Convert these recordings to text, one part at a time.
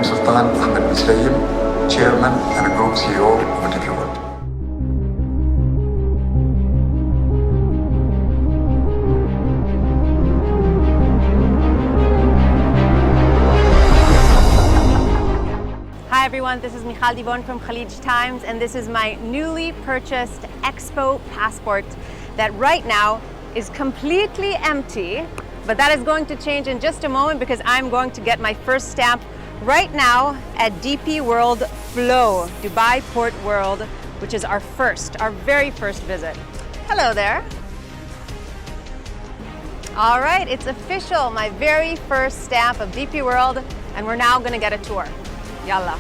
am Sultan Ahmed bin Sulaim, Chairman and Group CEO of DP World. Hi everyone, this is Michal Dibon from Khaleej Times, and this is my newly purchased Expo passport that right now is completely empty, but that is going to change in just a moment because I'm going to get my first stamp right now at DP World Flow, Dubai Port World, which is our very first visit. Hello there. All right, it's official, my very first stamp of DP World, and we're now gonna get a tour. Yalla.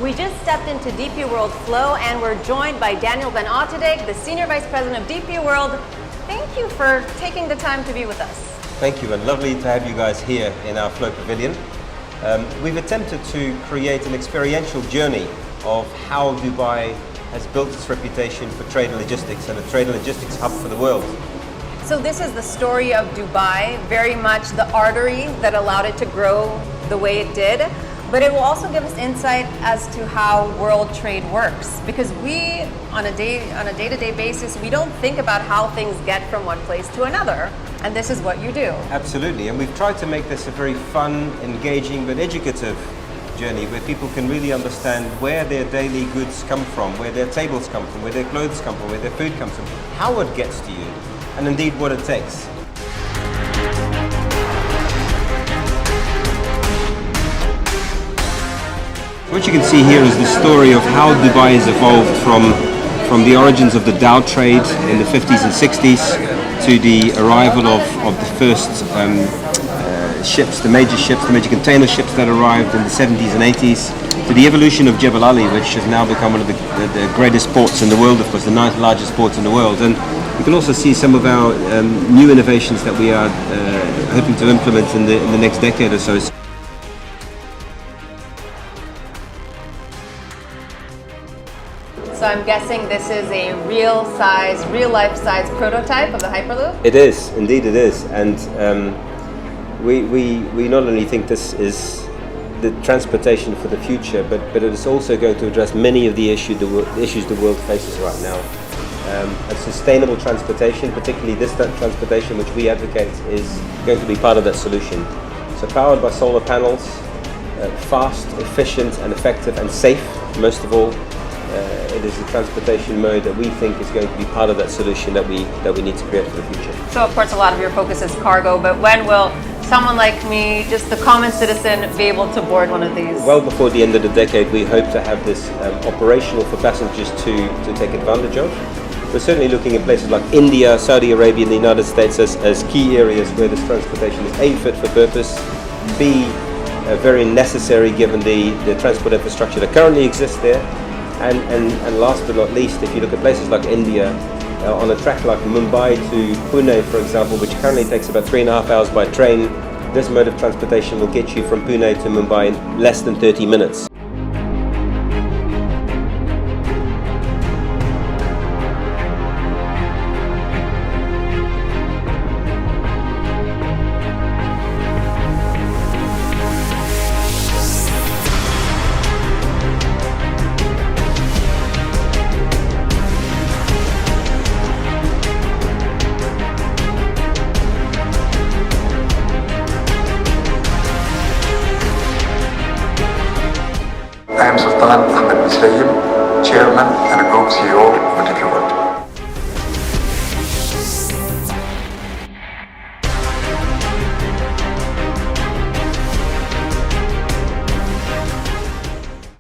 We just stepped into DP World Flow and we're joined by Daniel Ben Ottedek, the Senior Vice President of DP World. Thank you for taking the time to be with us. Thank you, and lovely to have you guys here in our Flow Pavilion. We've attempted to create an experiential journey of how Dubai has built its reputation for trade and logistics, and a trade and logistics hub for the world. So this is the story of Dubai, very much the artery that allowed it to grow the way it did. But it will also give us insight as to how world trade works, because we, on a day-to-day basis, we don't think about how things get from one place to another, and this is what you do. Absolutely, and we've tried to make this a very fun, engaging, but educative journey where people can really understand where their daily goods come from, where their tables come from, where their clothes come from, where their food comes from, how it gets to you, and indeed what it takes. What you can see here is the story of how Dubai has evolved from the origins of the dhow trade in the 50s and 60s to the arrival of the first ships, the major container ships that arrived in the 70s and 80s, to the evolution of Jebel Ali, which has now become one of the greatest ports in the world, of course, the 9th largest port in the world. And you can also see some of our new innovations that we are hoping to implement in the next decade or so. So I'm guessing this is a real life size prototype of the Hyperloop? It is, indeed it is. And we not only think this is the transportation for the future, but it is also going to address many of the issues the world faces right now. And sustainable transportation, particularly this transportation which we advocate, is going to be part of that solution. So powered by solar panels, fast, efficient and effective and safe, most of all. It is a transportation mode that we think is going to be part of that solution that we need to create for the future. So of course a lot of your focus is cargo, but when will someone like me, just the common citizen, be able to board one of these? Well before the end of the decade, we hope to have this operational for passengers to take advantage of. We're certainly looking at places like India, Saudi Arabia and the United States as key areas where this transportation is A, fit for purpose, B, very necessary given the transport infrastructure that currently exists there. And last but not least, if you look at places like India, on a track like Mumbai to Pune, for example, which currently takes about 3.5 hours by train, this mode of transportation will get you from Pune to Mumbai in less than 30 minutes. I am Sultan Ahmed bin Sulaim, Chairman and Group CEO of DP World.